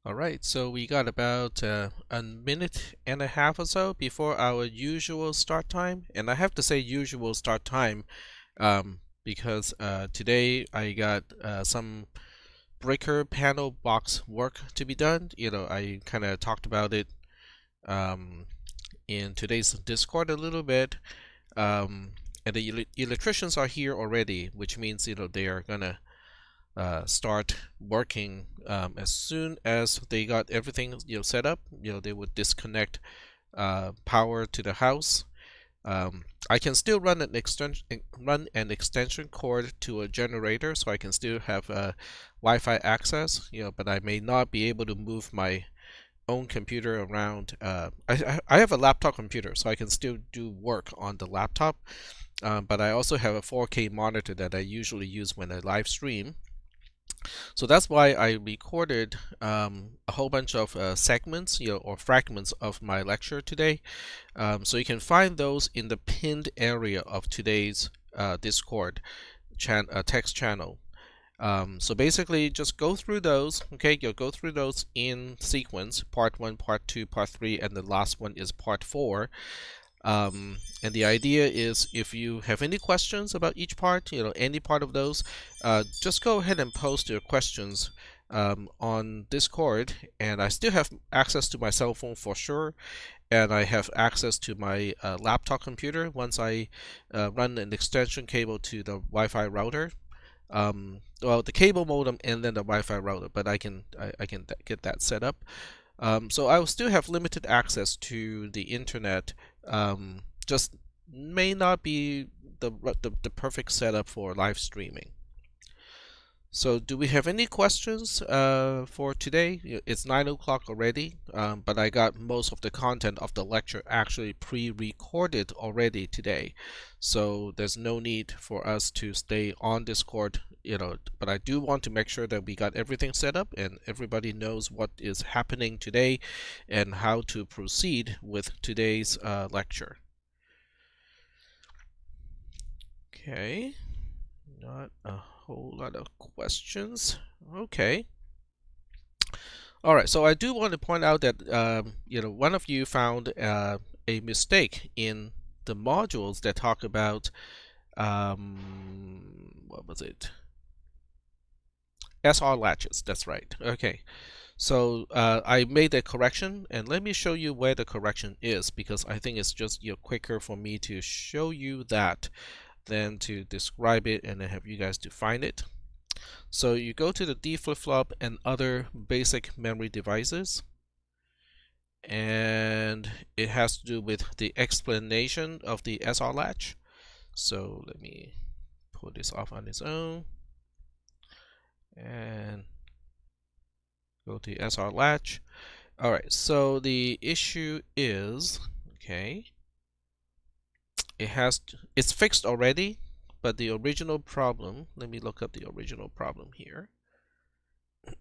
All right, so we got about a minute and a half or so before our usual start time. And I have to say usual start time because today I got some breaker panel box work to be done. I kind of talked about it um, in today's Discord a little bit. And the electricians are here already, which means, they are gonna start working as soon as they got everything set up. They would disconnect power to the house. I can still run an extension cord to a generator, so I can still have Wi-Fi access. But I may not be able to move my own computer around. I have a laptop computer, so I can still do work on the laptop. But I also have a 4K monitor that I usually use when I live stream. So that's why I recorded a whole bunch of segments, or fragments of my lecture today. So you can find those in the pinned area of today's Discord text channel. So basically, just go through those. Okay, you'll go through those in sequence: part 1, part 2, part 3, and the last one is part 4. And the idea is, if you have any questions about each part, any part of those, just go ahead and post your questions on Discord. And I still have access to my cell phone for sure, and I have access to my laptop computer once I run an extension cable to the Wi-Fi router. Well, the cable modem and then the Wi-Fi router, but I can get that set up. So I will still have limited access to the internet. Just may not be the perfect setup for live streaming. So do we have any questions for today? It's 9 o'clock already, but I got most of the content of the lecture actually pre-recorded already today. So there's no need for us to stay on Discord, but I do want to make sure that we got everything set up and everybody knows what is happening today and how to proceed with today's lecture. Okay, not a whole lot of questions. Okay. All right. So I do want to point out that one of you found a mistake in the modules that talk about what was it? SR latches. That's right. Okay. So I made a correction, and let me show you where the correction is, because I think it's just quicker for me to show you that than to describe it and then have you guys to find it. So you go to the D flip-flop and other basic memory devices, and it has to do with the explanation of the SR latch. So let me pull this off on its own and go to SR latch. All right, so the issue is, okay, it's fixed already, but the original problem, let me look up the original problem here.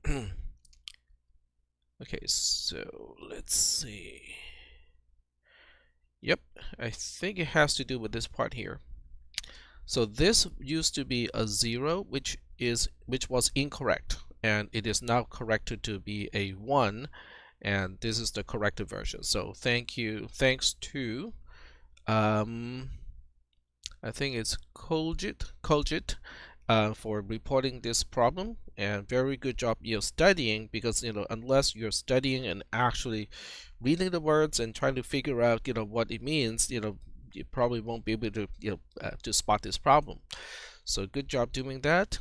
Okay, so let's see. Yep, I think it has to do with this part here. So this used to be a 0, which was incorrect, and it is now corrected to be a 1, and this is the corrected version. So thanks to I think it's Colgit for reporting this problem, and very good job studying, because unless you're studying and actually reading the words and trying to figure out what it means, you probably won't be able to to spot this problem. So good job doing that.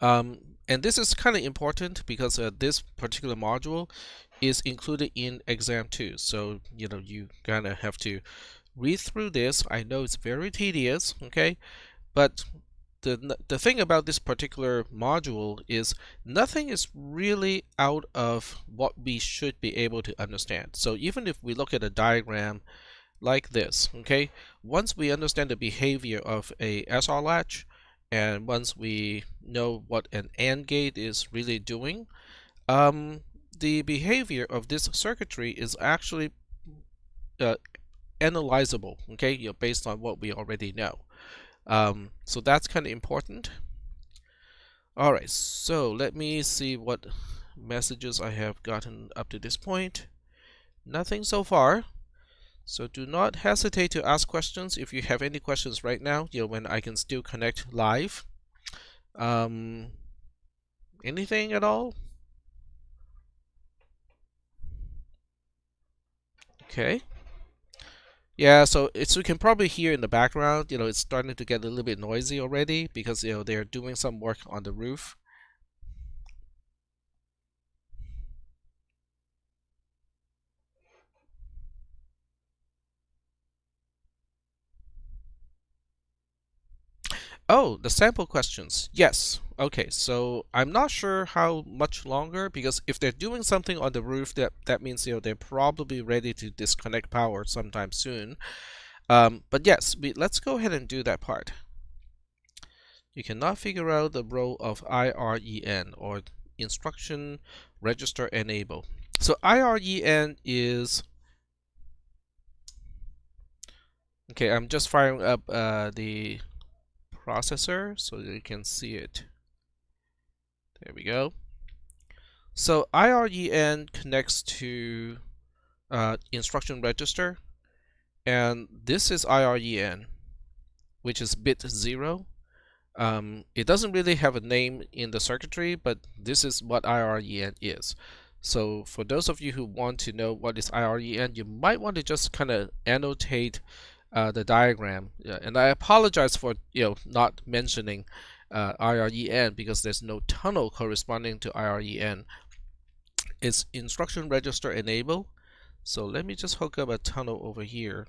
And this is kind of important because this particular module is included in exam 2. So you kind of have to read through this. I know it's very tedious, okay, but the thing about this particular module is nothing is really out of what we should be able to understand. So even if we look at a diagram like this, okay, once we understand the behavior of a SR latch, and once we know what an AND gate is really doing, the behavior of this circuitry is actually analyzable, okay, based on what we already know. So that's kind of important. All right, so let me see what messages I have gotten up to this point. Nothing so far. So do not hesitate to ask questions if you have any questions right now, when I can still connect live. Anything at all? Okay. Yeah, so you can probably hear in the background, it's starting to get a little bit noisy already because, they're doing some work on the roof. Oh, the sample questions. Yes. Okay, so I'm not sure how much longer because if they're doing something on the roof, that means they're probably ready to disconnect power sometime soon. But yes, let's go ahead and do that part. You cannot figure out the role of IREN or instruction register enable. So IREN is okay. I'm just firing up the processor so that you can see it. There we go. So IREN connects to instruction register, and this is IREN, which is bit 0. It doesn't really have a name in the circuitry, but this is what IREN is. So for those of you who want to know what is IREN, you might want to just kind of annotate the diagram. And I apologize for not mentioning IREN because there's no tunnel corresponding to IREN. It's instruction register enable. So let me just hook up a tunnel over here.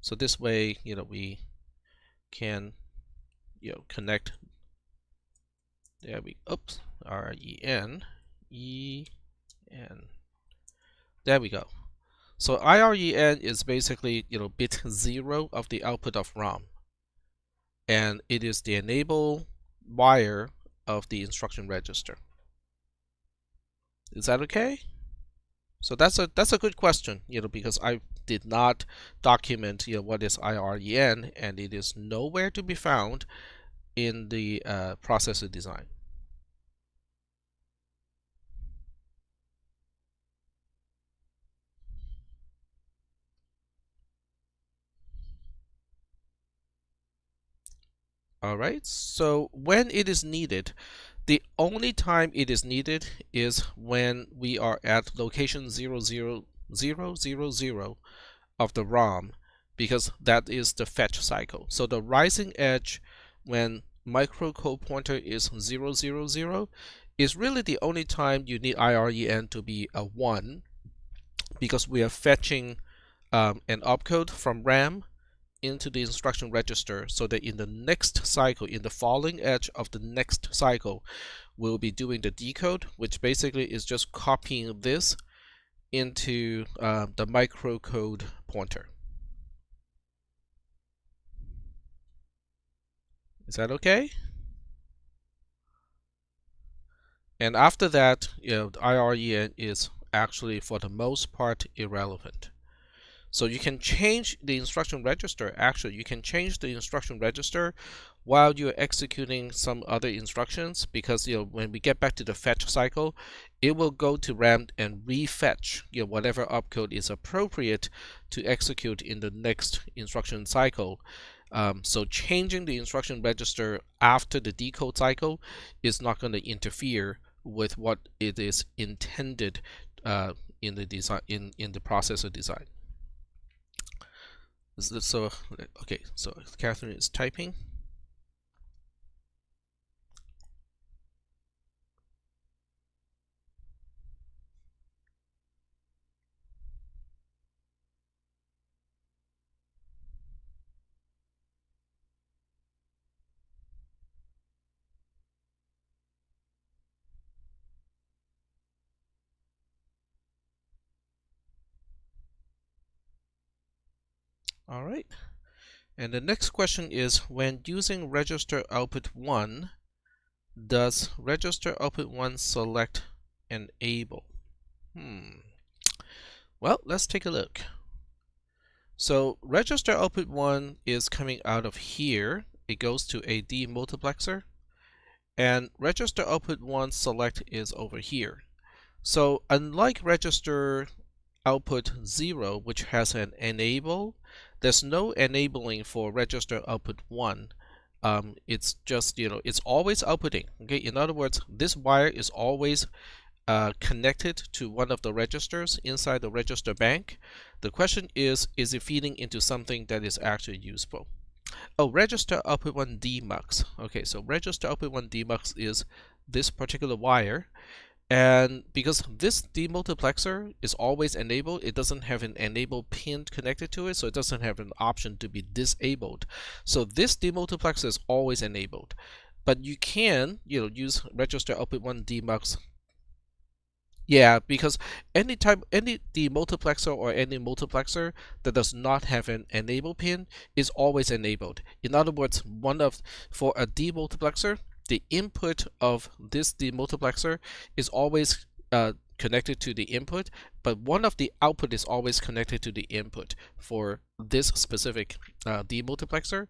So this way, we can connect. There we oops, REN, EN. There we go. So IREN is basically bit 0 of the output of ROM, and it is the enable wire of the instruction register. Is that okay? So that's a good question, because I did not document what is IREN, and it is nowhere to be found in the processor design. All right, so when it is needed, the only time it is needed is when we are at location 00000 of the ROM, because that is the fetch cycle. So the rising edge when microcode pointer is 000 is really the only time you need IREN to be a 1, because we are fetching an opcode from RAM into the instruction register, so that in the next cycle, in the falling edge of the next cycle, we'll be doing the decode, which basically is just copying this into the microcode pointer. Is that okay? And after that, IREN is actually for the most part irrelevant. So you can change the instruction register. Actually, you can change the instruction register while you're executing some other instructions, because when we get back to the fetch cycle, it will go to RAM and refetch whatever opcode is appropriate to execute in the next instruction cycle. So changing the instruction register after the decode cycle is not going to interfere with what it is intended in the design, in the processor design. So okay, so Catherine is typing. All right. And the next question is, when using register output 1, does register output 1 select enable? Well, let's take a look. So register output 1 is coming out of here. It goes to a demultiplexer, and register output 1 select is over here. So unlike register output 0, which has an enable, there's no enabling for register output 1. It's just, it's always outputting. Okay, in other words, this wire is always connected to one of the registers inside the register bank. The question is it feeding into something that is actually useful? Oh, register output 1 demux. Okay, so register output 1 demux is this particular wire. And because this demultiplexer is always enabled, it doesn't have an enable pin connected to it, so it doesn't have an option to be disabled. So this demultiplexer is always enabled. But you can, use register output 1 demux. Yeah, because any demultiplexer or any multiplexer that does not have an enable pin is always enabled. In other words, for a demultiplexer, the input of this demultiplexer is always connected to the input, but one of the output is always connected to the input for this specific demultiplexer.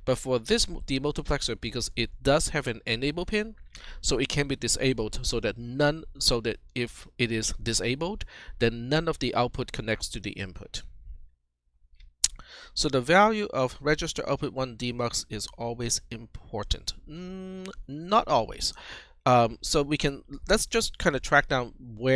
But for this demultiplexer, because it does have an enable pin, so it can be disabled so that if it is disabled, then none of the output connects to the input. So the value of register output 1 demux is always important. Not always. So let's just kind of track down where